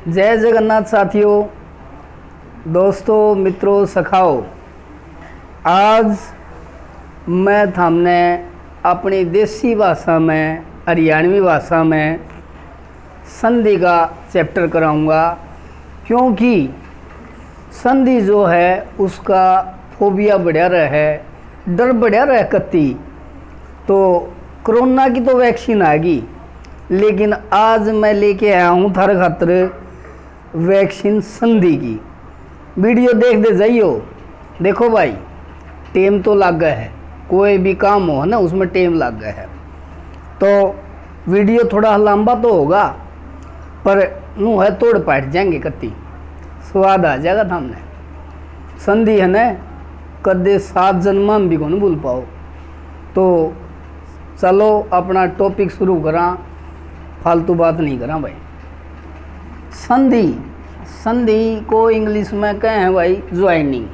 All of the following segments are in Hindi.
जय जगन्नाथ साथियों, दोस्तों, मित्रों, सखाओ। आज मैं थामने अपनी देसी भाषा में, हरियाणवी भाषा में संधि का चैप्टर कराऊंगा, क्योंकि संधि जो है उसका फोबिया बढ़िया रहे, डर बढ़िया रहे कत्ती। तो कोरोना की तो वैक्सीन आ गई, लेकिन आज मैं लेके आया हूँ थारे खातर वैक्सीन संधि की। वीडियो देख दे जाइयो। देखो भाई, टेम तो लग गया है, कोई भी काम हो ना उसमें टेम लग गया है। तो वीडियो थोड़ा लंबा तो होगा, पर नू है तोड़ पाट जाएंगे कत्ती, स्वाद आ जाएगा सामने। संधि है ना, कदे 7 जन्म में भी कौन भूल पाओ। तो चलो अपना टॉपिक शुरू करा, फालतू बात नहीं करा भाई। संधि को इंग्लिश में कहे हैं भाई ज्वाइनिंग,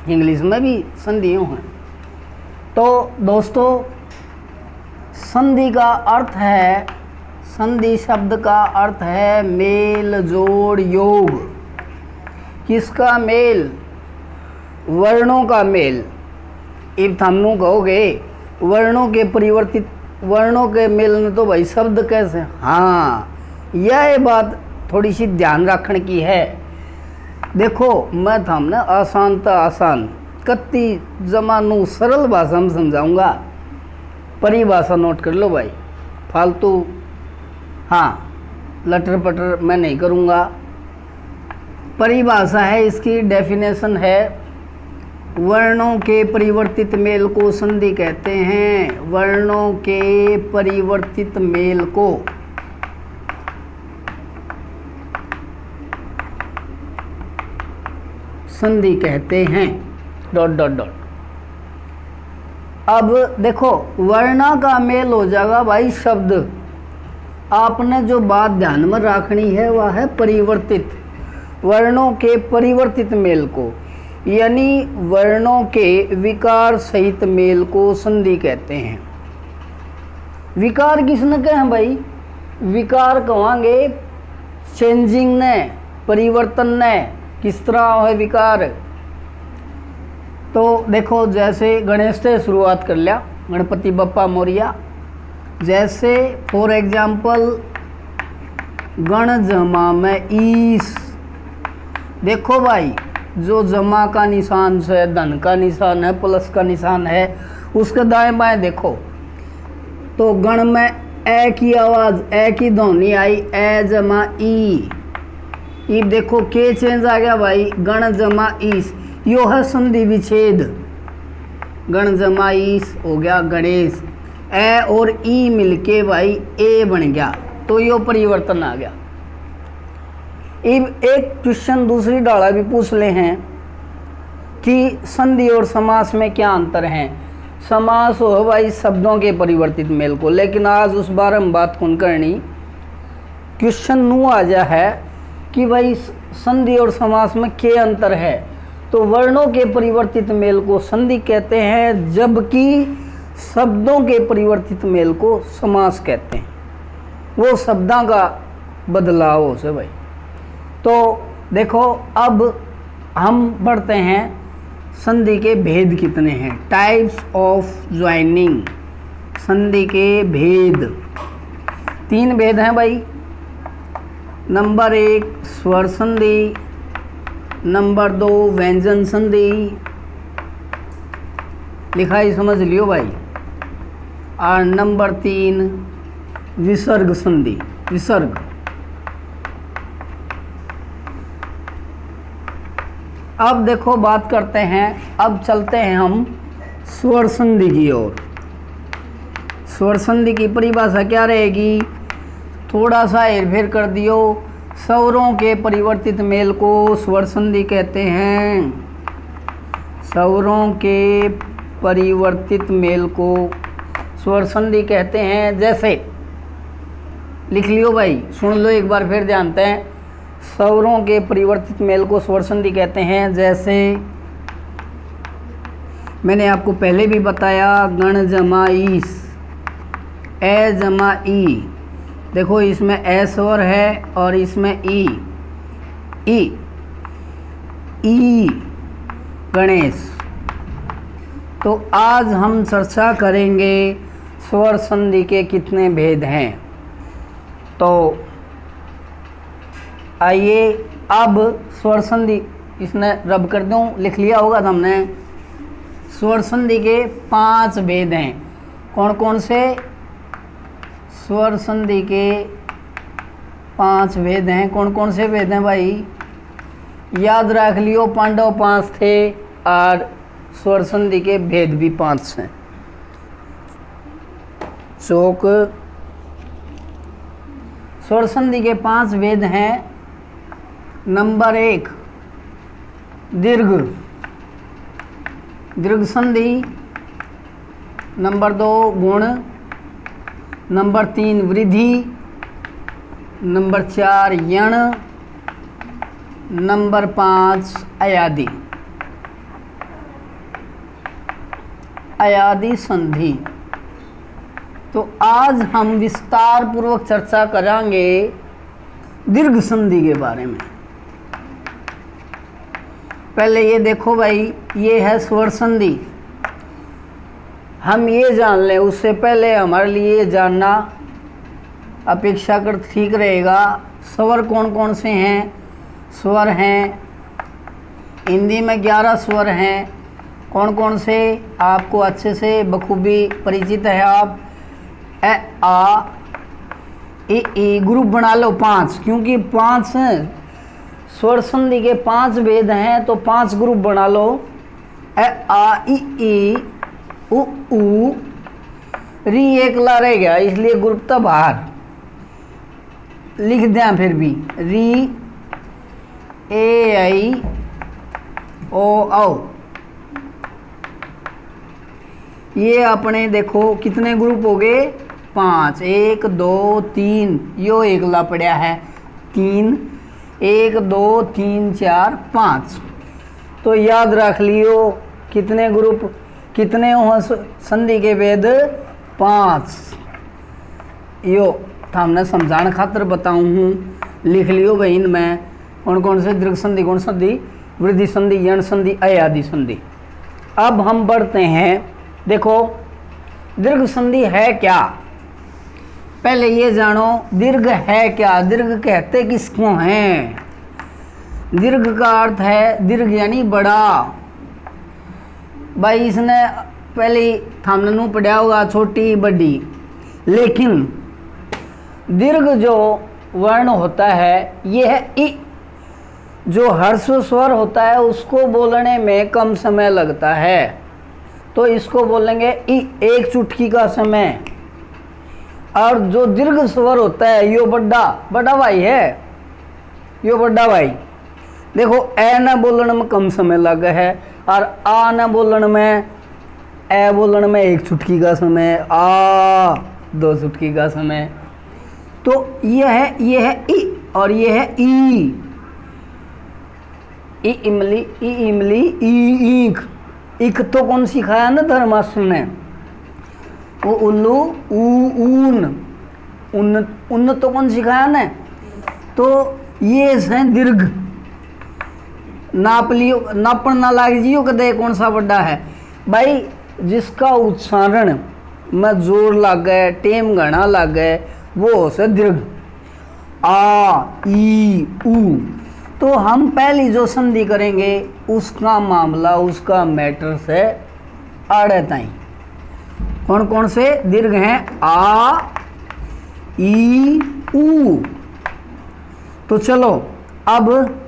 इंग्लिश में भी संधियों हैं। तो दोस्तों, संधि का अर्थ है, संधि शब्द का अर्थ है मेल जोड़ योग। किसका मेल? वर्णों का मेल। इब थमनू कहोगे वर्णों के परिवर्तित, वर्णों के मेल में तो भाई शब्द कैसे? हाँ, यह बात थोड़ी सी ध्यान रखने की है। देखो, मैं थामने आसान तो आसान कत्ती जमानू सरल भाषा में समझाऊंगा। परिभाषा नोट कर लो भाई, फालतू हाँ लटर पटर मैं नहीं करूँगा। परिभाषा है, इसकी डेफिनेशन है, वर्णों के परिवर्तित मेल को संधि कहते हैं। वर्णों के परिवर्तित मेल को संधि कहते हैं। ... अब देखो, वर्णा का मेल हो जाएगा भाई शब्द। आपने जो बात ध्यान में रखनी है वह है परिवर्तित, वर्णों के परिवर्तित मेल को, यानी वर्णों के विकार सहित मेल को संधि कहते हैं। विकार किसने कहे हैं भाई? विकार कहेंगे चेंजिंग ने, परिवर्तन ने। किस तरह है विकार? तो देखो, जैसे गणेश से शुरुआत कर लिया, गणपति बप्पा मोरिया। जैसे फॉर एग्जाम्पल गण जमा में ईस। देखो भाई, जो जमा का निशान है, धन का निशान है, प्लस का निशान है, उसके दाएं बाएं देखो तो गण में ए की आवाज़, ए की ध्वनि आई, ए जमा ई। ये देखो के चेंज आ गया भाई, गण जमा ईस। यो है संधि विच्छेद। गण जमा ईस हो गया गणेश, ए और ई मिलके भाई ए बन गया, तो यो परिवर्तन आ गया। एक क्वेश्चन दूसरी डाला भी पूछ ले हैं कि संधि और समास में क्या अंतर है। समास हो भाई शब्दों के परिवर्तित मेल को, लेकिन आज उस बारे में बात कौन करनी। क्वेश्चन नू आ जा है कि भाई संधि और समास में क्या अंतर है। तो वर्णों के परिवर्तित मेल को संधि कहते हैं, जबकि शब्दों के परिवर्तित मेल को समास कहते हैं। वो शब्दों का बदलाव हो से भाई। तो देखो, अब हम बढ़ते हैं, संधि के भेद कितने हैं, टाइप्स ऑफ ज्वाइनिंग। संधि के भेद 3 भेद हैं भाई। नंबर 1 स्वर संधि, नंबर 2 व्यंजन संधि, लिखाई समझ लियो भाई, और नंबर 3 विसर्ग संधि, विसर्ग। अब देखो, बात करते हैं, अब चलते हैं हम स्वर संधि की ओर। स्वर संधि की परिभाषा क्या रहेगी? थोड़ा सा हेरफेर कर दियो। स्वरों के परिवर्तित मेल को स्वर संधि कहते हैं। स्वरों के परिवर्तित मेल को स्वर संधि कहते हैं। जैसे लिख लियो भाई, सुन लो एक बार फिर ध्यान से। स्वरों के परिवर्तित मेल को स्वर संधि कहते हैं। जैसे मैंने आपको पहले भी बताया, गण जमा ईस, ए जमा ई, देखो इसमें ए स्वर है और इसमें ई ई ई गणेश। तो आज हम चर्चा करेंगे स्वर संधि के कितने भेद हैं। तो आइए अब स्वर संधि इसने रब कर दूं, लिख लिया होगा तो हमने। स्वर संधि के 5 भेद हैं। कौन कौन से? स्वर संधि के 5 भेद हैं। कौन कौन से भेद हैं भाई? याद रख लियो, पांडव 5 थे और स्वर संधि के भेद भी 5 हैं। चौक स्वर संधि के 5 भेद हैं। नंबर 1 दीर्घ, दीर्घ संधि। नंबर 2 गुण। नंबर 3 वृद्धि। नंबर 4 यण। नंबर 5 अयादि, अयादि संधि। तो आज हम विस्तार पूर्वक चर्चा करेंगे दीर्घ संधि के बारे में। पहले ये देखो भाई, ये है स्वर संधि। हम ये जान लें उससे पहले हमारे लिए जानना अपेक्षाकृत ठीक रहेगा। स्वर कौन कौन से हैं? स्वर हैं, हिंदी में 11 स्वर हैं। कौन कौन से? आपको अच्छे से बखूबी परिचित है आप। ए आ ई ग्रुप बना लो 5, क्योंकि 5 स्वर संधि के 5 भेद हैं तो 5 ग्रुप बना लो। ए आ ई उ ऊ री एकला रह गया, इसलिए ग्रुप तो बाहर लिख दें। फिर भी री ए आई ओ औ। ये अपने देखो कितने ग्रुप हो गए? 5। 1 2 3, यो एकला पड़ा है 3। 1 2 3 4 5। तो याद रख लियो कितने ग्रुप, कितने हो संधि के भेद? 5। यो हमने समझाने खातर बताऊँ हूँ, लिख लियो भाई। इनमें कौन कौन से? दीर्घ संधि, गुण संधि, वृद्धि संधि, यण संधि, अयादि संधि। अब हम बढ़ते हैं। देखो दीर्घ संधि है क्या? पहले ये जानो दीर्घ है क्या। दीर्घ कहते किसको हैं? दीर्घ का अर्थ है दीर्घ यानी बड़ा। भाई इसने पहले थामनू पढ़ा होगा छोटी बड़ी, लेकिन दीर्घ जो वर्ण होता है ये है ई। जो हर्ष स्वर होता है उसको बोलने में कम समय लगता है, तो इसको बोलेंगे ई, एक चुटकी का समय। और जो दीर्घ स्वर होता है यो बड़ा बड़ा भाई है, यो बड़ा भाई। देखो ए न बोलने में कम समय लगा है और आ न बोलने में, ए बोलने में 1 चुटकी का समय, आ 2 चुटकी का समय। तो ये है ई और ये है ई। ई इमली, ई इमली, ई ईख। इक तो कौन सिखाया ना धर्मास्त्र ने? वो उल्लू, ऊन, उन तो कौन सिखाया ना? तो ये है दीर्घ। नाप लियो, नापन ना लाग जियो कदे कौन सा बड़ा है भाई। जिसका उच्चारण में जोर लग गए, टेम घना लग गए, वो से दीर्घ। आ ई ऊ। तो हम पहली जो संधि करेंगे उसका मामला, उसका मैटर से आड़े ताई। कौन कौन से दीर्घ हैं? आ ई ऊ। तो चलो अब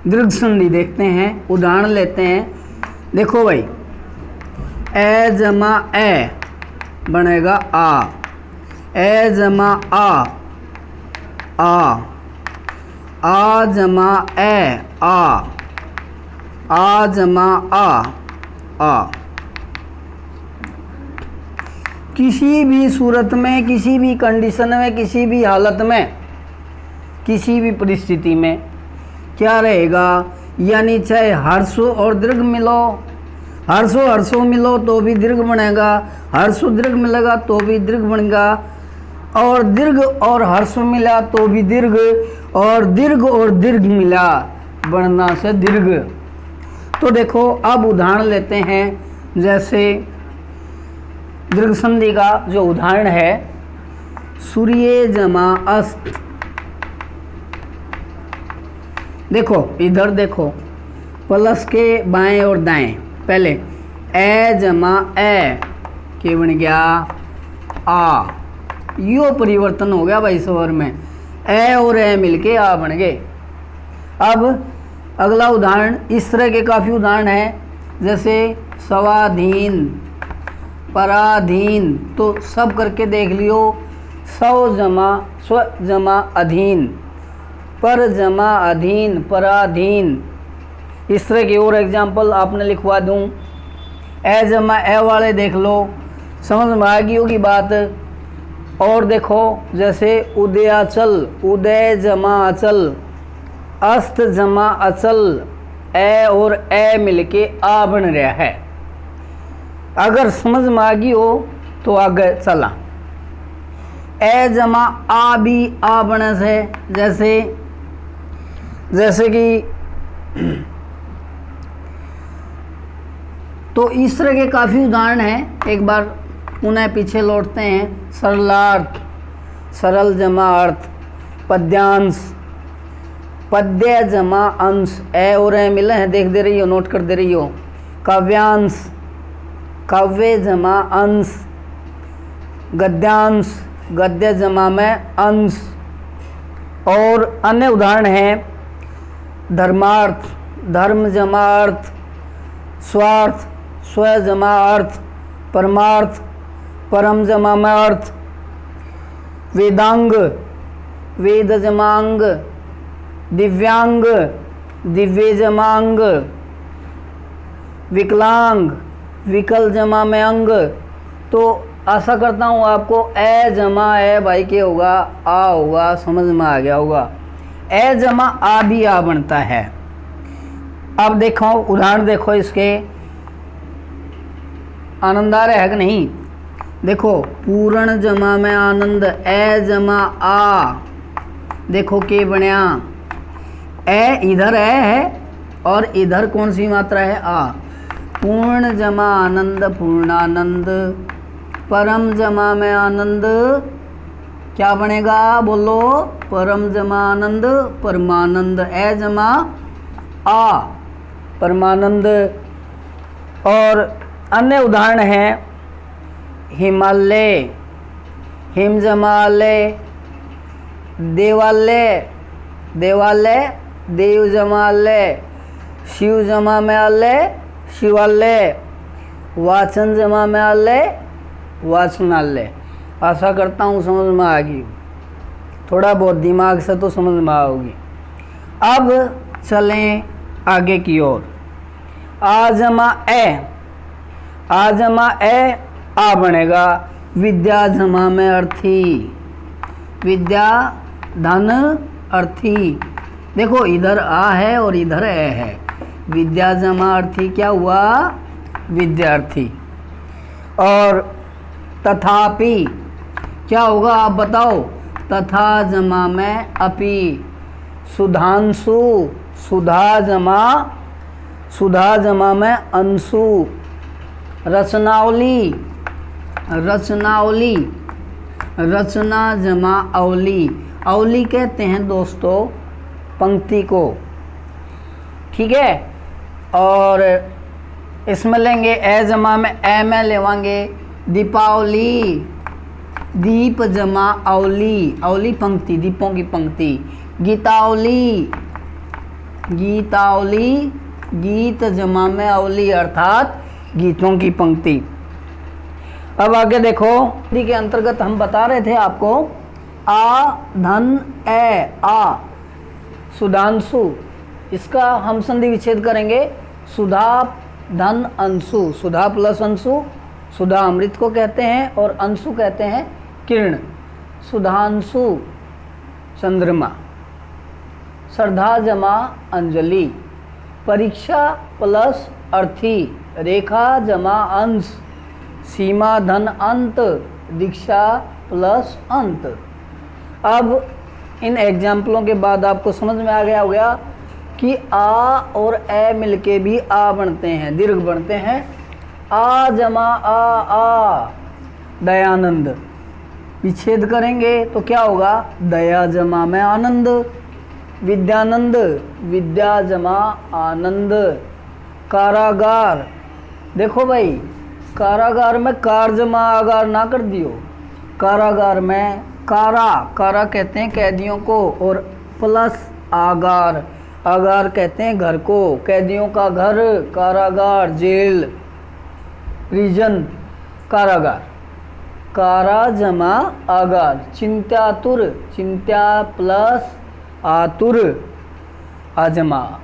दीर्घ संधि देखते हैं, उदाहरण लेते हैं। देखो भाई, ए जमा ए बनेगा आ, ए जमा आ जमा ए आ जमा आ। किसी भी सूरत में, किसी भी कंडीशन में, किसी भी हालत में, किसी भी परिस्थिति में क्या रहेगा? यानी चाहे हर्षो और दीर्घ मिलो, हर्षो मिलो तो भी दीर्घ बनेगा, हर्षो दीर्घ मिलेगा तो भी दीर्घ बनेगा। और दीर्घ और हर्ष मिला तो भी दीर्घ, और दीर्घ मिला बढ़ना से दीर्घ। तो देखो अब उदाहरण लेते हैं। जैसे दीर्घ संधि का जो उदाहरण है, सूर्य जमा अस्त। देखो इधर देखो, प्लस के बाएं और दाएं, पहले ए जमा ए के बन गया आ, यो परिवर्तन हो गया भाई स्वर में, ए और ए मिलके आ बन गए। अब अगला उदाहरण, इस तरह के काफ़ी उदाहरण हैं, जैसे स्वाधीन, पराधीन, तो सब करके देख लियो। स्व जमा अधीन, पर जमा अधीन, पराधीन। इस तरह के और एग्जाम्पल आपने लिखवा दूं। ए जमा ए वाले देख लो, समझ में आएगी होगी बात। और देखो जैसे उदयाचल, उदय जमा अचल, अस्त जमा अचल, ए और ए मिलके आ बन रहा है। अगर समझ में आ गई हो तो आगे चला। ए जमा आ भी आ बने से, जैसे कि तो इस तरह के काफ़ी उदाहरण हैं। एक बार उन्हें पीछे लौटते हैं। सरलार्थ, सरल जमा अर्थ, पद्यांश, पद्य जमा अंश, ए और ए मिले हैं, देख दे रही हो, नोट कर दे रही हो। काव्यांश, काव्य जमा अंश, गद्यांश, गद्य जमा में अंश। और अन्य उदाहरण हैं धर्मार्थ, धर्म जमा अर्थ, स्वार्थ, स्व जमा अर्थ, परमार्थ, परम जमा में अर्थ, वेदांग, वेद जमांग, दिव्यांग, दिव्य जमांग, विकलांग, विकल जमा में अंग। तो आशा करता हूँ आपको ए जमा ए भाई के होगा आ होगा, समझ में आ गया होगा। ए जमा आ भी आ बनता है। अब देखो उदाहरण, देखो इसके, आनंद आ रहा है कि नहीं। देखो पूर्ण जमा में आनंद, ए जमा आ, देखो के बनया, ए इधर ए है और इधर कौन सी मात्रा है आ। पूर्ण जमा आनंद, पूर्णानंद, परम जमा में आनंद, क्या बनेगा बोलो, परम जमा आनंद, परमानंद, ए जमा आ, परमानंद। और अन्य उदाहरण हैं हिमालय, हिम जमालय, देवालय, देवालय, देव जमालय, शिव जमा में आलय, शिवालय, वाचन जमा में आलय, वाचनालय। आशा करता हूँ समझ में आ गई, थोड़ा बहुत दिमाग से तो समझ में आओगी। अब चलें आगे की ओर। आ जमा ए, आ जमा ए आ बनेगा, विद्या जमा में अर्थी, विद्या धन अर्थी। देखो इधर आ है और इधर ए है, विद्या जमा अर्थी क्या हुआ, विद्यार्थी। और तथापि क्या होगा आप बताओ, तथा जमा में अपि, सुधांशु, सुधा जमा में अंशु, रचनावली, रचनावली, रचना जमा अवली। अवली कहते हैं दोस्तों पंक्ति को, ठीक है। और इसमें लेंगे ए जमा में ए में लेवांगे दीपावली, दीप जमा अवली, अवली पंक्ति, दीपों की पंक्ति। गीतावली, गीतावली, गीत जमा में अवली अर्थात गीतों की पंक्ति। अब आगे देखो, इसी के अंतर्गत हम बता रहे थे आपको आ धन ए आ, सुधांशु, इसका हम संधि विच्छेद करेंगे। सुधा धन अंशु, सुधा प्लस अंशु, सुधा अमृत को कहते हैं और अंशु कहते हैं किरण। सुधांशु चंद्रमा, श्रद्धा जमा अंजलि, परीक्षा प्लस अर्थी, रेखा जमा अंश, सीमा धन अंत, दीक्षा प्लस अंत। अब इन एग्जाम्पलों के बाद आपको समझ में आ गया होगा कि आ और ए मिलके भी आ बनते हैं, दीर्घ बनते हैं। आ जमा आ दयानंद। विच्छेद करेंगे तो क्या होगा, दया जमा में आनंद, विद्यानंद, विद्या जमा आनंद। कारागार, देखो भाई कारागार में कार जमा आगार ना कर दियो, कारागार में कारा कहते हैं कैदियों को, और प्लस आगार, आगार कहते हैं घर को, कैदियों का घर, कारागार जेल, प्रिजन, कारागार। कारा जमा आगार। चिंत्यातुर, चिंत्या प्लस आतुर, आजमा।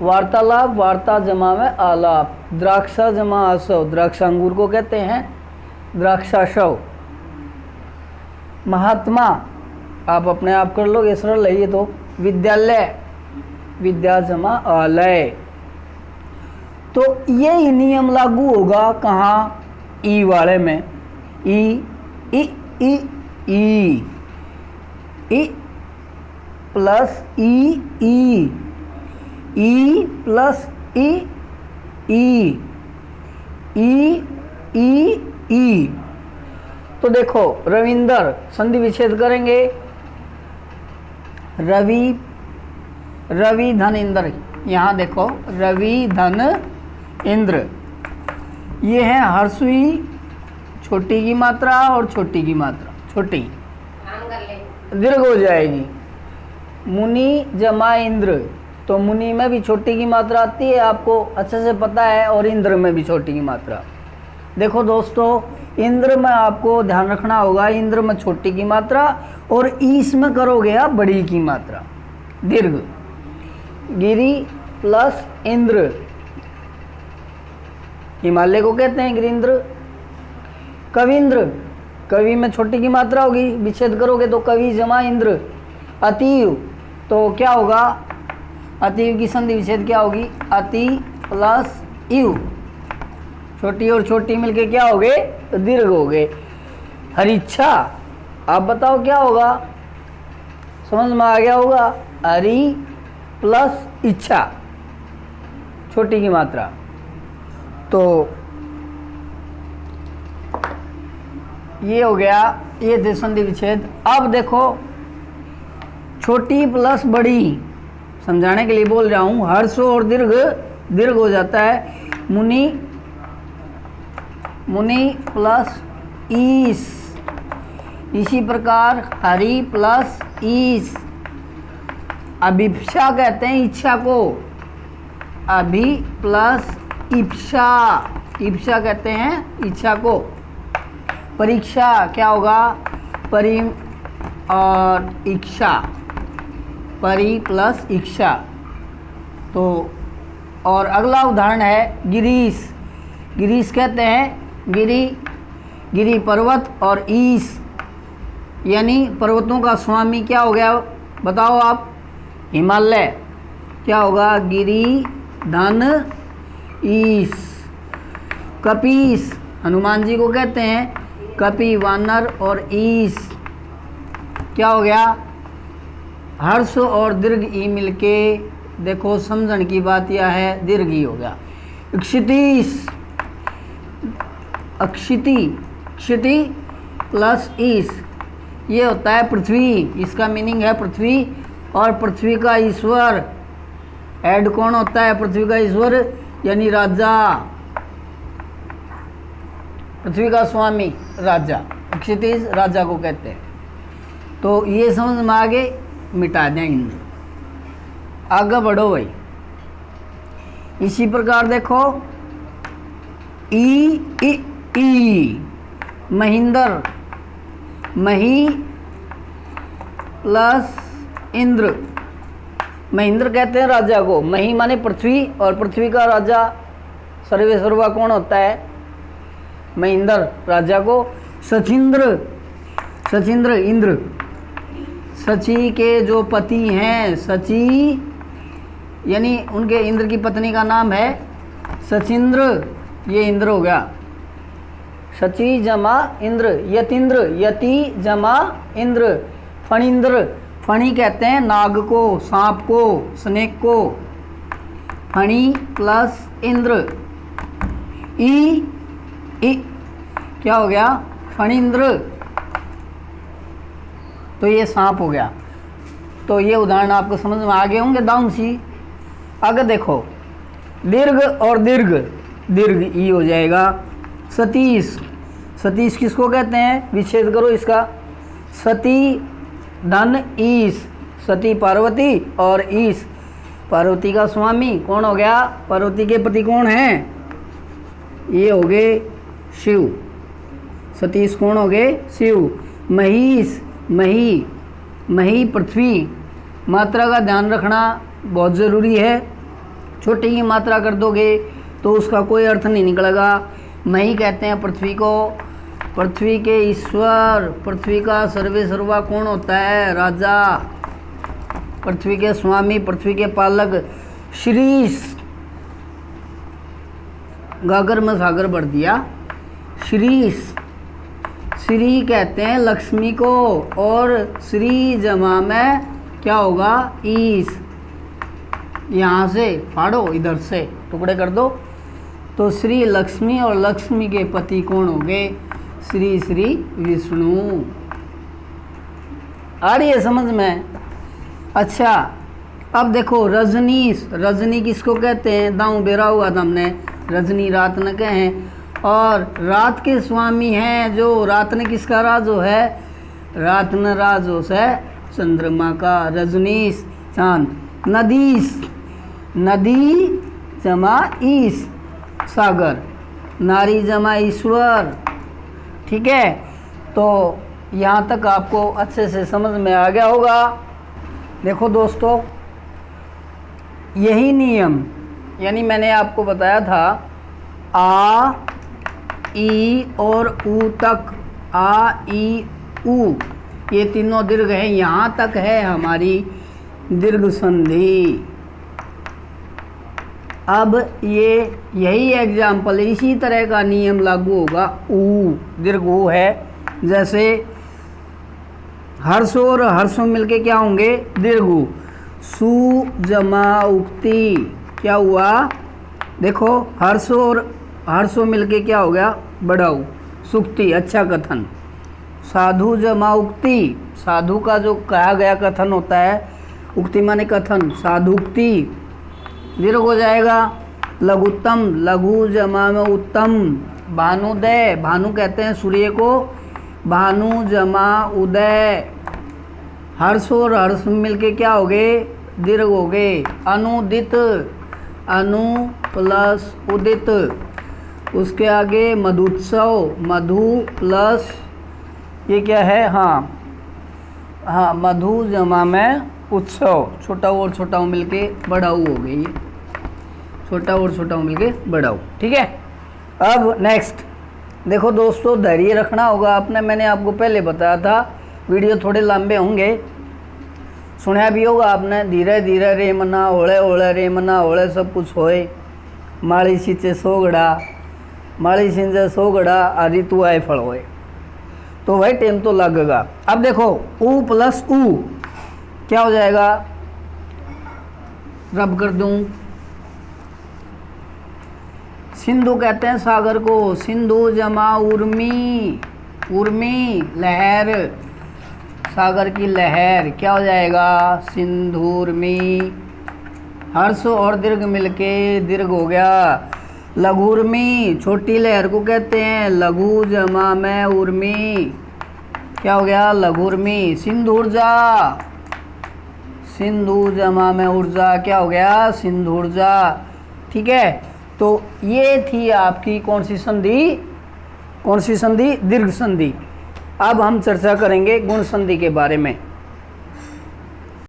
वार्तालाप, वार्ता जमा में आलाप। द्राक्षा जमा आसव, द्राक्षा अंगूर को कहते हैं, द्राक्षाशव। महात्मा, आप अपने आप कर लोगे, सरल है ये तो। विद्यालय, विद्या जमा आलय। तो ये नियम लागू होगा कहाँ, ई वाले में। ई प्लस ई प्लस ई। तो देखो रविंदर, संधि विच्छेद करेंगे, रवि धन इंद्र। यहाँ देखो रवि धन इंद्र, ये है हर्षुई, छोटी की मात्रा और छोटी की मात्रा, छोटी दीर्घ हो जाएगी। मुनि जमा इंद्र, तो मुनि में भी छोटी की मात्रा आती है, आपको अच्छे से पता है, और इंद्र में भी छोटी की मात्रा। देखो दोस्तों, इंद्र में आपको ध्यान रखना होगा, इंद्र में छोटी की मात्रा, और ईस में करोगे आप बड़ी की मात्रा, दीर्घ। गिरी प्लस इंद्र, हिमालय को कहते हैं गिरिंद्र। कविंद्र, कवि में छोटी की मात्रा होगी, विच्छेद करोगे तो कवि जमा इंद्र। अतीव, तो क्या होगा, अतीव की संधि विच्छेद क्या होगी, अति प्लस इव, छोटी और छोटी मिलके क्या हो गए, तो दीर्घ हो गए। हरिच्छा, आप बताओ क्या होगा, समझ में आ गया होगा। हरि प्लस इच्छा, छोटी की मात्रा। तो ये हो गया, ये थे संधि विच्छेद। अब देखो छोटी प्लस बड़ी, समझाने के लिए बोल रहा हूँ। हर्ष और दीर्घ, दीर्घ हो जाता है। मुनि प्लस ईस, इसी प्रकार हरि प्लस ईस। अभिप्सा कहते हैं इच्छा को, अभि प्लस इप्सा, इप्सा कहते हैं इच्छा को। परीक्षा क्या होगा, परि और इच्छा, परि प्लस इच्छा। तो और अगला उदाहरण है गिरीश। गिरीश कहते हैं गिरी पर्वत, और ईश यानी पर्वतों का स्वामी क्या हो गया, बताओ आप, हिमालय। क्या होगा, गिरी धन ईश। कपीस, हनुमान जी को कहते हैं, कपि वानर, और ईश क्या हो गया, हर्ष और दीर्घ ई मिलके, देखो समझण की बात यह है, दीर्घ ई हो गया। क्षितीश, अक्षिति, क्षिति प्लस ईश, ये होता है पृथ्वी, इसका मीनिंग है पृथ्वी। और पृथ्वी का ईश्वर, हेड कौन होता है, पृथ्वी का ईश्वर यानी राजा, पृथ्वी का स्वामी राजा, क्षितिज राजा को कहते हैं। तो ये समझ में आगे, मिटा दें इन्हें, आगे बढ़ो भाई। इसी प्रकार देखो ई महेंद्र, मही प्लस इंद्र। महेंद्र कहते हैं राजा को, मही माने पृथ्वी, और पृथ्वी का राजा सर्वे सर्वा कौन होता है, महेंद्र राजा को। सचिंद्र, सचिंद्र इंद्र, सची के जो पति हैं, सची यानी उनके इंद्र की पत्नी का नाम है सचिंद्र, ये इंद्र हो गया। शची जमा इंद्र, यतीन्द्र, यति जमा इंद्र। फणींद्र, फणी कहते हैं नाग को, सांप को, स्नेक को। फणी प्लस इंद्र। ई क्या हो गया? फणींद्र। तो ये सांप हो गया। तो ये उदाहरण आपको समझ में आ गए होंगे डाउन सी। आगे देखो, दीर्घ और दीर्घ, दीर्घ ई हो जाएगा। सतीश, सतीश किसको कहते हैं? विच्छेद करो इसका। सती धन ईश, सती पार्वती और ईश पार्वती का स्वामी कौन हो गया? पार्वती के पति कौन है? ये हो गए शिव। सतीश कौन हो गए? शिव। महीश, मही, मही पृथ्वी। मात्रा का ध्यान रखना बहुत ज़रूरी है। छोटी की मात्रा कर दोगे तो उसका कोई अर्थ नहीं निकलेगा। मही कहते हैं पृथ्वी को। पृथ्वी के ईश्वर, पृथ्वी का सर्वे सर्वा कौन होता है? राजा। पृथ्वी के स्वामी, पृथ्वी के पालक। श्रीश, गागर में सागर भर दिया। श्रीश, श्री कहते हैं लक्ष्मी को, और श्री जमा में क्या होगा? ईश। यहाँ से फाड़ो, इधर से टुकड़े कर दो। तो श्री लक्ष्मी और लक्ष्मी के पति कौन हो गए? श्री श्री विष्णु। आ रही है समझ में? अच्छा, अब देखो रजनीश, रजनी किसको कहते हैं? दाऊं बेरा हुआ था हमने। रजनी रात न कहें, और रात के स्वामी हैं जो, रात ने किसका राजो है? रात न राजो से चंद्रमा का। रजनीश चांद। नदीश, नदी जमा ईश, सागर। नारी जमा ईश्वर। ठीक है, तो यहाँ तक आपको अच्छे से समझ में आ गया होगा। देखो दोस्तों, यही नियम, यानी मैंने आपको बताया था आ, ई और ऊ तक, आ, ई, ऊ, ये तीनों दीर्घ हैं। यहाँ तक है हमारी दीर्घ संधि। अब ये यही एग्जाम्पल, इसी तरह का नियम लागू होगा। ऊ, दीर्घ ऊ है। जैसे हर्ष और हर्षों मिलके क्या होंगे? दीर्घ ऊ। सु जमा उक्ति, क्या हुआ? देखो, हर्ष और हर्षों मिलके क्या हो गया? बड़ा ऊ, सुक्ति, अच्छा कथन। साधु जमा उक्ति, साधु का जो कहा गया कथन होता है, उक्ति माने कथन, साधुक्ति, दीर्घ हो जाएगा। लघुत्तम, लघु जमा में उत्तम। भानुदय, भानु कहते हैं सूर्य को, भानु जमा उदय। हर्ष और हर्ष मिलके क्या हो गए? दीर्घ हो गए। अनुदित, अनु प्लस उदित। उसके आगे मधुत्सव, मधु प्लस ये क्या है? हाँ, मधु जमा में उत्सव। छोटा और छोटा मिलके बड़ा ऊ हो गई। छोटा और छोटा मिलके बड़ा ऊ। ठीक है, अब नेक्स्ट देखो दोस्तों, धैर्य रखना होगा आपने। मैंने आपको पहले बताया था, वीडियो थोड़े लंबे होंगे, सुना भी होगा आपने। धीरे धीरे रे मना, ओले ओले रे मना, ओले सब कुछ होए। माड़ी सींचे सोगड़ा, माड़ी सिंचे सोगड़ा, आ ऋतु आए फल होए। तो भाई टाइम तो लगेगा। अब देखो, ऊ प्लस ऊ क्या हो जाएगा? रब कर दूं। सिंधु कहते हैं सागर को, सिंधु जमा उर्मी, उर्मी लहर, सागर की लहर, क्या हो जाएगा? सिंधुर्मी। हर्ष और दीर्घ मिलके दीर्घ हो गया। लघुर्मी, छोटी लहर को कहते हैं, लघु जमा में उर्मी, क्या हो गया? लघुर्मी। सिंधुर्जा, सिंधु जमा में ऊर्जा, क्या हो गया? सिंधुर्जा। ठीक है, तो ये थी आपकी कौन सी संधि? कौन सी संधि? दीर्घ संधि। अब हम चर्चा करेंगे गुण संधि के बारे में।